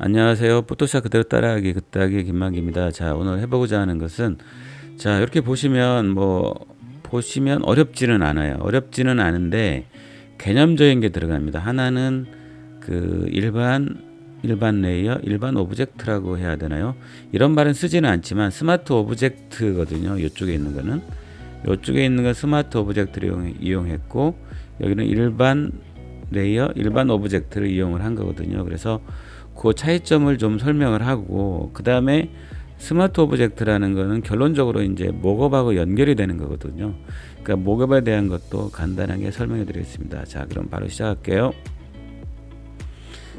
안녕하세요. 포토샵 그대로 따라하기 긋하기 김만기입니다. 자, 오늘 해보고자 하는 것은, 자, 이렇게 보시면 어렵지는 않아요. 어렵지는 않은데 개념적인 게 들어갑니다. 하나는 그 일반 레이어, 일반 오브젝트라고 해야 되나요? 이런 말은 쓰지는 않지만 스마트 오브젝트거든요. 이쪽에 있는 거는 이쪽에 있는 건 스마트 오브젝트를 이용했고, 여기는 일반 레이어, 일반 오브젝트를 이용을 한 거거든요. 그래서 그 차이점을 좀 설명을 하고, 그 다음에 스마트 오브젝트라는 거는 결론적으로 이제 목업하고 연결이 되는 거거든요. 그러니까 목업에 대한 것도 간단하게 설명해 드리겠습니다. 자, 그럼 바로 시작할게요.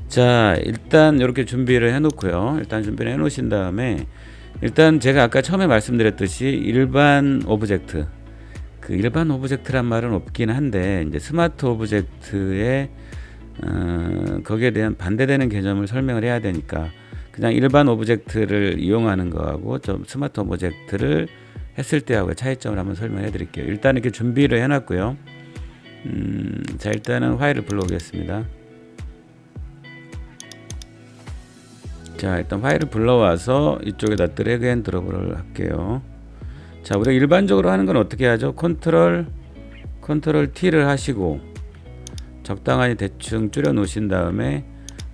자, 일단 이렇게 준비를 해 놓고요. 일단 준비를 해 놓으신 다음에, 일단 제가 아까 처음에 말씀드렸듯이 일반 오브젝트, 그 일반 오브젝트란 말은 없긴 한데, 이제 스마트 오브젝트의 거기에 대한 반대되는 개념을 설명을 해야 되니까 그냥 일반 오브젝트를 이용하는 거하고 좀 스마트 오브젝트를 했을 때하고의 차이점을 한번 설명해 드릴게요. 일단 이렇게 준비를 해 놨고요. 자, 일단은 파일을 불러오겠습니다. 자, 일단 파일을 불러와서 이쪽에다 드래그 앤 드롭을 할게요. 자, 우리가 일반적으로 하는 건 어떻게 하죠? 컨트롤 T를 하시고 적당히 대충 줄여 놓으신 다음에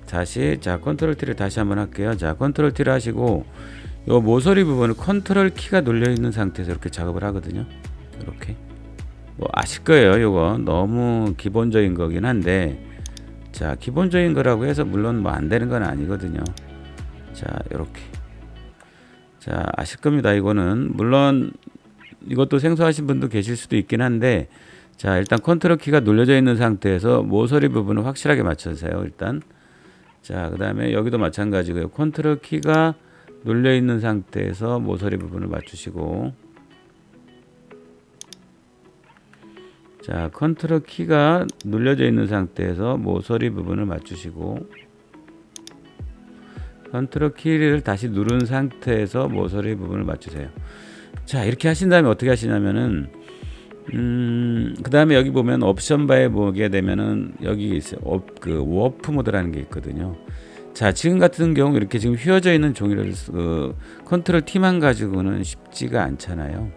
다시, 자, 컨트롤 T를 다시 한번 할게요. 자, 컨트롤 T를 하시고 요 모서리 부분을 컨트롤 키가 눌려 있는 상태에서 이렇게 작업을 하거든요. 이렇게 뭐 아실 거예요. 요거 너무 기본적인 거긴 한데, 자, 기본적인 거라고 해서 물론 뭐 안 되는 건 아니거든요. 자, 이렇게, 자, 아실 겁니다. 이거는 물론 이것도 생소하신 분도 계실 수도 있긴 한데, 자, 일단 컨트롤 키가 눌려져 있는 상태에서 모서리 부분을 확실하게 맞춰주세요. 일단, 자, 그 다음에 여기도 마찬가지고요. 컨트롤 키가 눌려 있는 상태에서 모서리 부분을 맞추시고, 자, 컨트롤 키가 눌려져 있는 상태에서 모서리 부분을 맞추시고, 컨트롤 키를 다시 누른 상태에서 모서리 부분을 맞추세요. 자, 이렇게 하신 다음에 어떻게 하시냐면은, 그 다음에 여기 보면 옵션 바에 보게 되면은 여기 있어요. 그 워프 모드라는 게 있거든요. 자, 지금 같은 경우 이렇게 지금 휘어져 있는 종이를 컨트롤 T만 가지고는 쉽지가 않잖아요.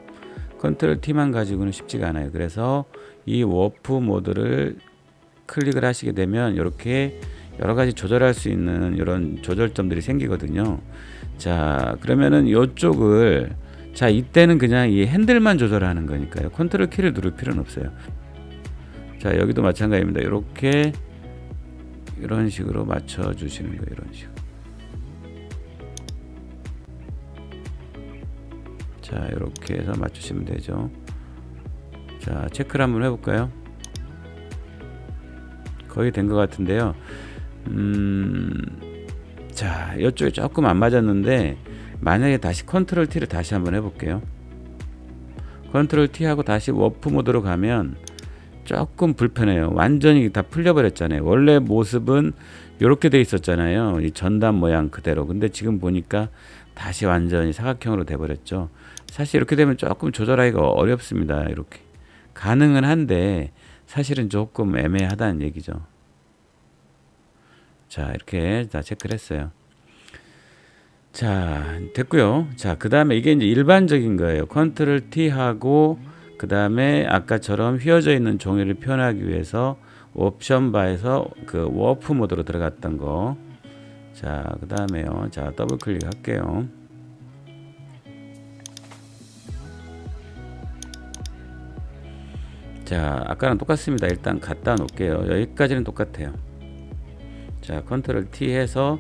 컨트롤 T만 가지고는 쉽지가 않아요. 그래서 이 워프 모드를 클릭을 하시게 되면 이렇게 여러 가지 조절할 수 있는 이런 조절점들이 생기거든요. 자, 그러면은 이쪽을, 자, 이때는 그냥 이 핸들만 조절하는 거니까요. 컨트롤 키를 누를 필요는 없어요. 자, 여기도 마찬가지입니다. 이렇게 이런 식으로 맞춰 주시는 거예요. 이런 식으로. 자, 이렇게 해서 맞추시면 되죠. 자, 체크를 한번 해볼까요? 거의 된 것 같은데요. 자, 이쪽에 조금 안 맞았는데, 만약에 다시 컨트롤 T를 다시 한번 해볼게요. 컨트롤 T 하고 다시 워프 모드로 가면 조금 불편해요. 완전히 다 풀려버렸잖아요. 원래 모습은 이렇게 돼 있었잖아요. 이 전단 모양 그대로. 근데 지금 보니까 다시 완전히 사각형으로 돼버렸죠. 사실 이렇게 되면 조금 조절하기가 어렵습니다. 이렇게 가능은 한데 사실은 조금 애매하다는 얘기죠. 자, 이렇게 다 체크를 했어요. 자, 됐고요. 자, 그 다음에 이게 이제 일반적인 거예요. 컨트롤 T 하고, 그 다음에 아까처럼 휘어져 있는 종이를 표현하기 위해서 옵션 바에서 그 워프 모드로 들어갔던 거. 자, 그 다음에요. 자, 더블 클릭할게요. 자, 아까랑 똑같습니다. 일단 갖다 놓을게요. 여기까지는 똑같아요. 자, 컨트롤 T 해서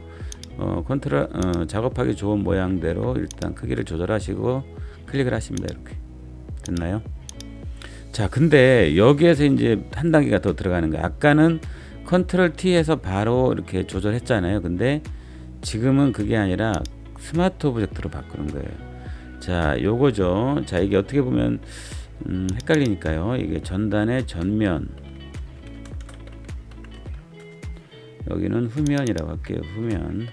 작업하기 좋은 모양대로 일단 크기를 조절하시고 클릭을 하십니다. 이렇게 됐나요? 자, 근데 여기에서 이제 한 단계가 더 들어가는 거예요. 아까는 컨트롤 T에서 바로 이렇게 조절했잖아요. 근데 지금은 그게 아니라 스마트 오브젝트로 바꾸는 거예요. 자, 요거죠. 자, 이게 어떻게 보면 헷갈리니까요. 이게 전단의 전면, 여기는 후면이라고 할게요. 후면.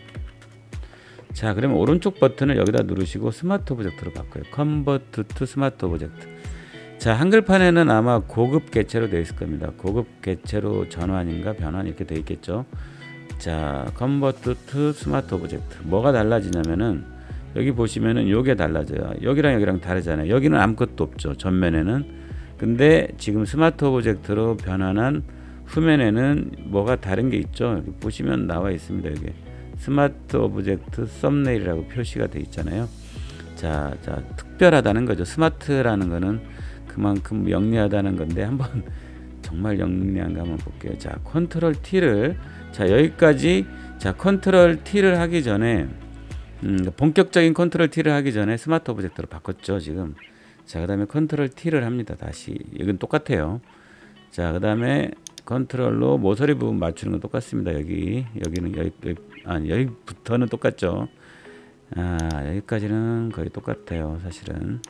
자, 그러면 오른쪽 버튼을 여기다 누르시고 스마트 오브젝트로 바꿔요. 컨버트 투 스마트 오브젝트. 자, 한글판에는 아마 고급 개체로 되어 있을 겁니다. 고급 개체로 전환인가 변환 이렇게 되어 있겠죠. 자, 컨버트 투 스마트 오브젝트. 뭐가 달라지냐면은 여기 보시면은 요게 달라져요. 여기랑 여기랑 다르잖아요. 여기는 아무것도 없죠. 전면에는. 근데 지금 스마트 오브젝트로 변환한 후면에는 뭐가 다른 게 있죠. 여기 보시면 나와 있습니다. 여기 스마트 오브젝트 썸네일이라고 표시가 돼 있잖아요. 자, 특별하다는 거죠. 스마트라는 거는 그만큼 영리하다는 건데 한번 정말 영리한가 한번 볼게요. 자, 컨트롤 T를 자 여기까지 자 컨트롤 T를 하기 전에 본격적인 컨트롤 T를 하기 전에 스마트 오브젝트로 바꿨죠 지금. 자, 그다음에 컨트롤 T를 합니다. 다시 이건 똑같아요. 자, 그다음에 컨트롤로 모서리 부분 맞추는 건 똑같습니다. 여기는 여기부터는 똑같죠. 여기까지는 거의 똑같아요 사실은.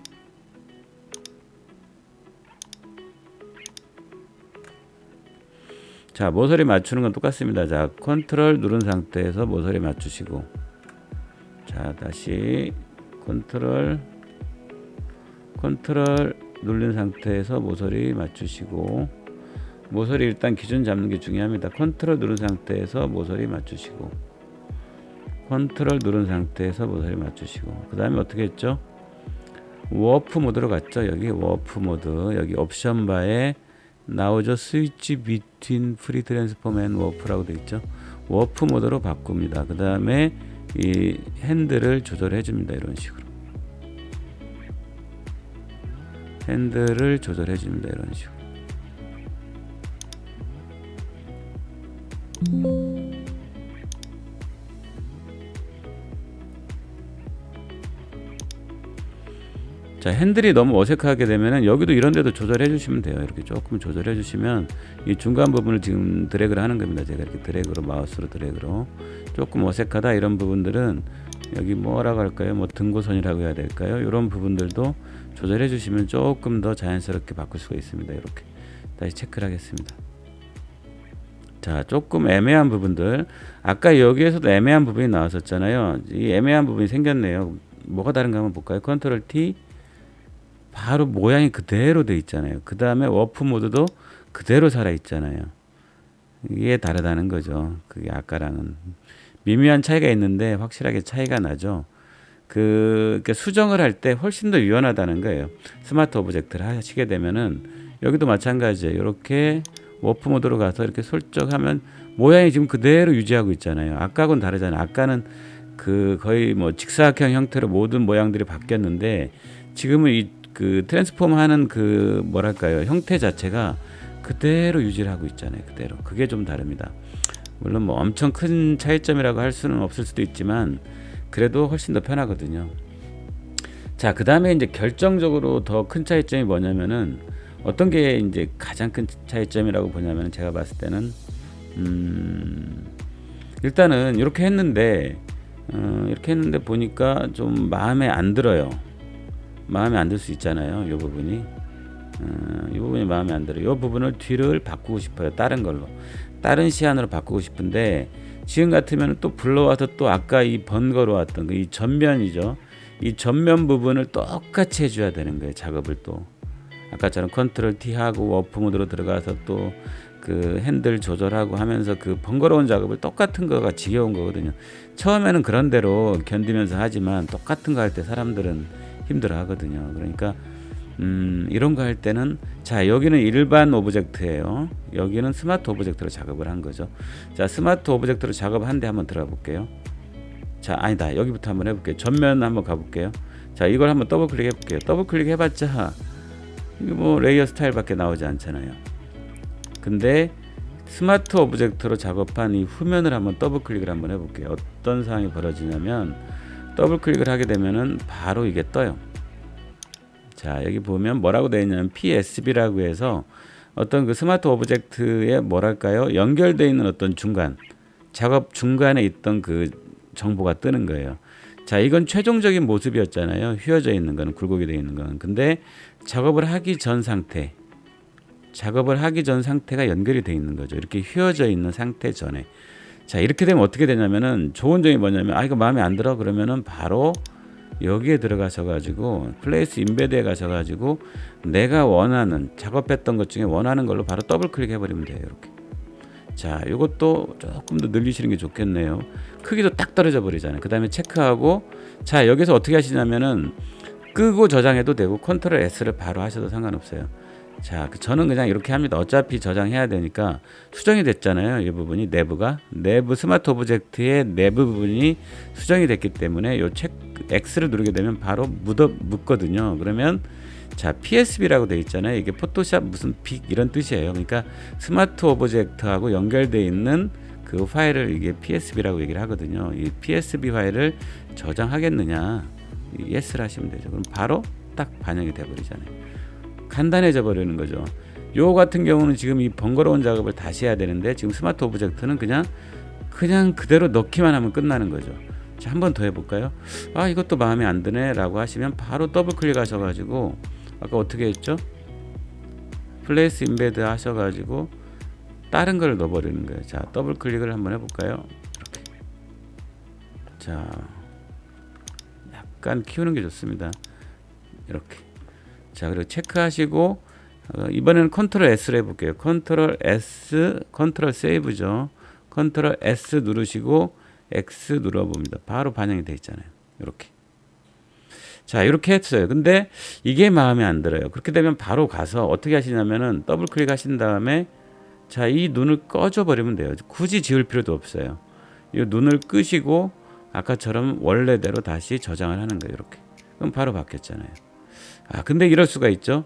자, 모서리 맞추는 건 똑같습니다. 자, 컨트롤 누른 상태에서 모서리 맞추시고, 자, 다시 컨트롤 누른 상태에서 모서리 맞추시고, 모서리 일단 기준 잡는 게 중요합니다. 컨트롤 누른 상태에서 모서리 맞추시고, 컨트롤 누른 상태에서 모서리 맞추시고, 그 다음에 어떻게 했죠? 워프 모드로 갔죠. 여기 워프 모드, 여기 옵션 바에 나오죠. 스위치 비트윈 프리 트랜스폼 앤 워프라고 되어 있죠. 워프 모드로 바꿉니다. 그 다음에 이 핸들을 조절해 줍니다. 이런 식으로 핸들을 조절해 줍니다. 이런 식으로. 자, 핸들이 너무 어색하게 되면은 여기도 이런 데도 조절해 주시면 돼요. 이렇게 조금 조절해 주시면 이 중간 부분을 지금 드래그를 하는 겁니다. 제가 이렇게 드래그로 마우스로 드래그로 조금 어색하다 이런 부분들은 여기 뭐라고 할까요? 뭐 등고선이라고 해야 될까요? 이런 부분들도 조절해 주시면 조금 더 자연스럽게 바꿀 수가 있습니다. 이렇게 다시 체크를 하겠습니다. 자, 조금 애매한 부분들, 아까 여기에서도 애매한 부분이 나왔었잖아요. 이 애매한 부분이 생겼네요. 뭐가 다른가 한번 볼까요? 컨트롤 T, 바로 모양이 그대로 돼 있잖아요. 그 다음에 워프 모드도 그대로 살아 있잖아요. 이게 다르다는 거죠. 그게 아까랑은 미묘한 차이가 있는데 확실하게 차이가 나죠. 그러니까 수정을 할 때 훨씬 더 유연하다는 거예요. 스마트 오브젝트를 하시게 되면은 여기도 마찬가지예요. 이렇게 워프 모드로 가서 이렇게 설정하면 모양이 지금 그대로 유지하고 있잖아요. 아까하고는 다르잖아요. 아까는 그 거의 뭐 직사각형 형태로 모든 모양들이 바뀌었는데 지금은 그 트랜스폼 하는 그 뭐랄까요, 형태 자체가 그대로 유지를 하고 있잖아요. 그대로. 그게 좀 다릅니다. 물론 뭐 엄청 큰 차이점이라고 할 수는 없을 수도 있지만 그래도 훨씬 더 편하거든요. 자, 그 다음에 이제 결정적으로 더 큰 차이점이 뭐냐면은 어떤 게 이제 가장 큰 차이점이라고 보냐면 제가 봤을 때는 일단은 이렇게 했는데 보니까 좀 마음에 안 들어요. 마음에 안 들 수 있잖아요. 이 부분이 마음에 안 들어요. 이 부분을 뒤를 바꾸고 싶어요. 다른 걸로, 다른 시안으로 바꾸고 싶은데 지금 같으면 또 불러와서 또 아까 이 번거로웠던 이 전면이죠. 이 전면 부분을 똑같이 해줘야 되는 거예요. 작업을 또 아까처럼 컨트롤 T 하고 워프 모드로 들어가서 또 그 핸들 조절하고 하면서 그 번거로운 작업을 똑같은 거가 지겨운 거거든요. 처음에는 그런 대로 견디면서 하지만 똑같은 거 할 때 사람들은 힘들어 하거든요. 그러니까 이런 거 할 때는 자, 여기는 일반 오브젝트예요. 여기는 스마트 오브젝트로 작업을 한 거죠. 자, 스마트 오브젝트로 작업한 데 한번 들어가 볼게요. 자, 아니다. 여기부터 한번 해볼게요. 전면 한번 가볼게요. 자, 이걸 한번 더블 클릭 해볼게요. 더블 클릭 해봤자 이거 뭐 레이어 스타일밖에 나오지 않잖아요. 근데 스마트 오브젝트로 작업한 이 후면을 한번 더블 클릭을 한번 해볼게요. 어떤 상황이 벌어지냐면 더블 클릭을 하게 되면은 바로 이게 떠요. 자, 여기 보면 뭐라고 되어 있냐면 PSB라고 해서 어떤 그 스마트 오브젝트에 뭐랄까요, 연결되어 있는 어떤 중간, 작업 중간에 있던 그 정보가 뜨는 거예요. 자, 이건 최종적인 모습이었잖아요. 휘어져 있는 거는, 굴곡이 되어 있는 거는. 근데 작업을 하기 전 상태가 연결이 되어 있는 거죠. 이렇게 휘어져 있는 상태 전에. 자, 이렇게 되면 어떻게 되냐면은 좋은 점이 뭐냐면 이거 마음에 안 들어 그러면은 바로 여기에 들어가셔가지고 플레이스 인베드에 가셔가지고 내가 원하는 작업했던 것 중에 원하는 걸로 바로 더블 클릭 해버리면 돼요. 이렇게 자, 이것도 조금 더 늘리시는 게 좋겠네요. 크기도 딱 떨어져 버리잖아요. 그 다음에 체크하고, 자, 여기서 어떻게 하시냐면은 끄고 저장해도 되고 컨트롤 S를 바로 하셔도 상관없어요. 자, 저는 그냥 이렇게 합니다. 어차피 저장해야 되니까 수정이 됐잖아요. 이 부분이 내부 스마트 오브젝트의 내부 부분이 수정이 됐기 때문에 요 체크 X를 누르게 되면 바로 묻거든요. 그러면 자, PSB라고 되어 있잖아요. 이게 포토샵 무슨 빅 이런 뜻이에요. 그러니까 스마트 오브젝트하고 연결되어 있는 그 파일을 이게 PSB라고 얘기를 하거든요. 이 PSB 파일을 저장하겠느냐, 예스를 하시면 되죠. 그럼 바로 딱 반영이 돼 버리잖아요. 간단해져 버리는 거죠. 요 같은 경우는 지금 이 번거로운 작업을 다시 해야 되는데 지금 스마트 오브젝트는 그냥 그대로 넣기만 하면 끝나는 거죠. 자, 한 번 더 해볼까요? 아, 이것도 마음에 안 드네 라고 하시면 바로 더블 클릭하셔가지고 아까 어떻게 했죠? 플레이스 인베드 하셔가지고 다른 걸 넣어버리는 거예요. 자, 더블 클릭을 한번 해볼까요? 이렇게. 자, 약간 키우는 게 좋습니다. 이렇게. 자, 그리고 체크하시고 이번에는 컨트롤 S를 해볼게요. 컨트롤 S, 컨트롤 세이브죠. 컨트롤 S 누르시고 X 눌러봅니다. 바로 반영이 돼 있잖아요. 이렇게. 자, 이렇게 했어요. 근데 이게 마음에 안 들어요. 그렇게 되면 바로 가서 어떻게 하시냐면은 더블 클릭 하신 다음에 자, 이 눈을 꺼줘 버리면 돼요. 굳이 지울 필요도 없어요. 이 눈을 끄시고 아까처럼 원래대로 다시 저장을 하는 거예요. 이렇게. 그럼 바로 바뀌었잖아요. 아, 근데 이럴 수가 있죠.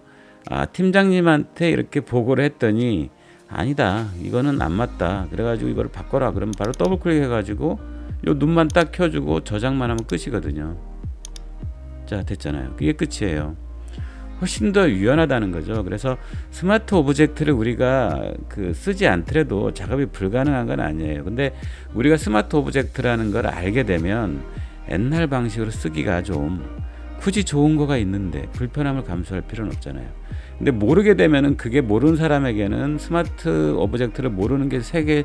아, 팀장님한테 이렇게 보고를 했더니 아니다, 이거는 안 맞다, 그래가지고 이거를 바꿔라. 그러면 바로 더블 클릭 해가지고 요 눈만 딱 켜주고 저장만 하면 끝이거든요. 자, 됐잖아요. 그게 끝이에요. 훨씬 더 유연하다는 거죠. 그래서 스마트 오브젝트를 우리가 쓰지 않더라도 작업이 불가능한 건 아니에요. 근데 우리가 스마트 오브젝트라는 걸 알게 되면 옛날 방식으로 쓰기가 좀 굳이 좋은 거가 있는데 불편함을 감수할 필요는 없잖아요. 근데 모르게 되면은 그게 모르는 사람에게는 스마트 오브젝트를 모르는 게 세계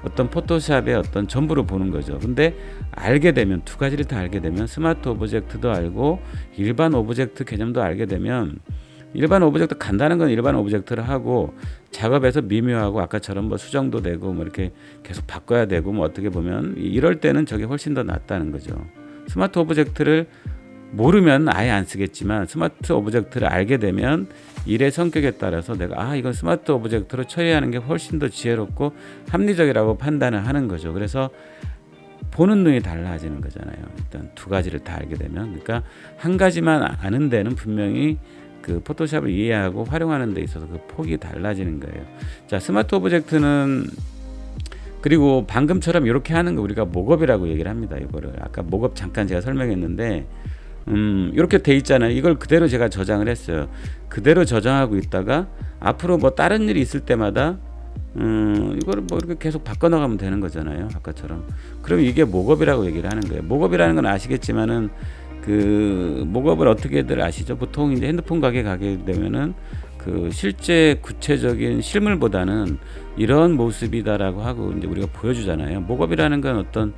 어떤 포토샵의 어떤 전부로 보는 거죠. 근데 알게 되면 두 가지를 다 알게 되면 스마트 오브젝트도 알고 일반 오브젝트 개념도 알게 되면 일반 오브젝트 간단한 건 일반 오브젝트를 하고 작업에서 미묘하고 아까처럼 뭐 수정도 되고 뭐 이렇게 계속 바꿔야 되고 뭐 어떻게 보면 이럴 때는 저게 훨씬 더 낫다는 거죠. 스마트 오브젝트를 모르면 아예 안 쓰겠지만 스마트 오브젝트를 알게 되면 일의 성격에 따라서 내가 이건 스마트 오브젝트로 처리하는 게 훨씬 더 지혜롭고 합리적이라고 판단을 하는 거죠. 그래서 보는 눈이 달라지는 거잖아요. 일단 두 가지를 다 알게 되면, 그러니까 한 가지만 아는 데는 분명히 그 포토샵을 이해하고 활용하는 데 있어서 그 폭이 달라지는 거예요. 자, 스마트 오브젝트는 그리고 방금처럼 이렇게 하는 거 우리가 목업이라고 얘기를 합니다. 이거를 아까 목업 잠깐 제가 설명했는데 이렇게 돼 있잖아요. 이걸 그대로 제가 저장을 했어요. 그대로 저장하고 있다가 앞으로 뭐 다른 일이 있을 때마다 이거를 뭐 이렇게 계속 바꿔나가면 되는 거잖아요. 아까처럼. 그럼 이게 목업이라고 얘기를 하는 거예요. 목업이라는 건 아시겠지만은 그 목업을 어떻게들 아시죠? 보통 이제 핸드폰 가게 가게 되면은 그 실제 구체적인 실물보다는 이런 모습이다라고 하고 이제 우리가 보여주잖아요. 목업이라는 건 어떤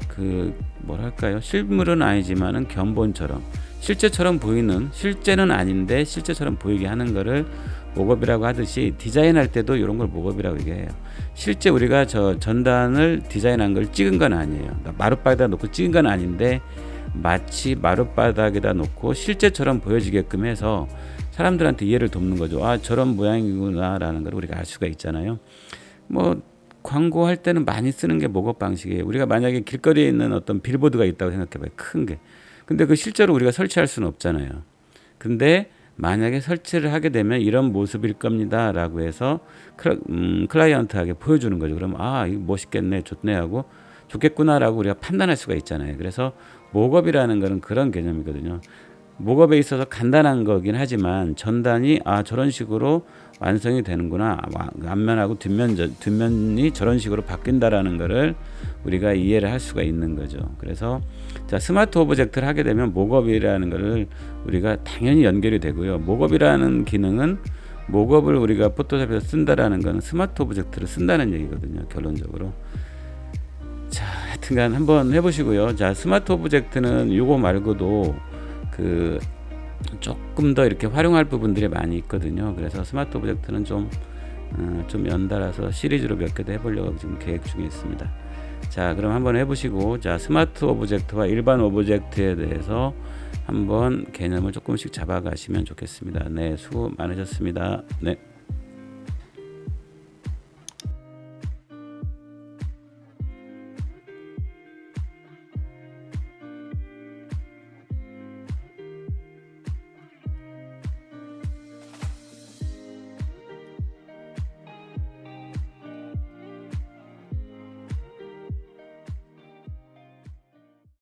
그 뭐랄까요? 실물은 아니지만은 견본처럼 실제처럼 보이는, 실제는 아닌데 실제처럼 보이게 하는 거를 목업이라고 하듯이 디자인할 때도 이런 걸 목업이라고 얘기해요. 실제 우리가 저 전단을 디자인한 걸 찍은 건 아니에요. 마룻바닥에다 놓고 찍은 건 아닌데 마치 마룻바닥에다 놓고 실제처럼 보여지게끔 해서 사람들한테 이해를 돕는 거죠. 저런 모양이구나 라는 걸 우리가 알 수가 있잖아요. 뭐 광고할 때는 많이 쓰는 게 목업 방식이에요. 우리가 만약에 길거리에 있는 어떤 빌보드가 있다고 생각해봐요. 큰 게. 근데 그 실제로 우리가 설치할 수는 없잖아요. 근데 만약에 설치를 하게 되면 이런 모습일 겁니다 라고 해서 클라이언트에게 보여주는 거죠. 그럼 이거 멋있겠네, 좋네 하고 좋겠구나 라고 우리가 판단할 수가 있잖아요. 그래서 목업이라는 거는 그런 개념이거든요. 목업에 있어서 간단한 거긴 하지만 전단이 저런 식으로 완성이 되는구나, 앞면하고 뒷면이 저런 식으로 바뀐다라는 거를 우리가 이해를 할 수가 있는 거죠. 그래서 자, 스마트 오브젝트를 하게 되면 목업이라는 거를 우리가 당연히 연결이 되고요. 목업이라는 기능은 목업을 우리가 포토샵에서 쓴다라는 거는 스마트 오브젝트를 쓴다는 얘기거든요. 결론적으로. 자, 하여튼간 한번 해보시고요. 자, 스마트 오브젝트는 이거 말고도 조금 더 이렇게 활용할 부분들이 많이 있거든요. 그래서 스마트 오브젝트는 좀 좀 연달아서 시리즈로 몇 개 더 해보려고 지금 계획 중에 있습니다. 자, 그럼 한번 해보시고, 자, 스마트 오브젝트와 일반 오브젝트에 대해서 한번 개념을 조금씩 잡아가시면 좋겠습니다. 네, 수고 많으셨습니다. 네.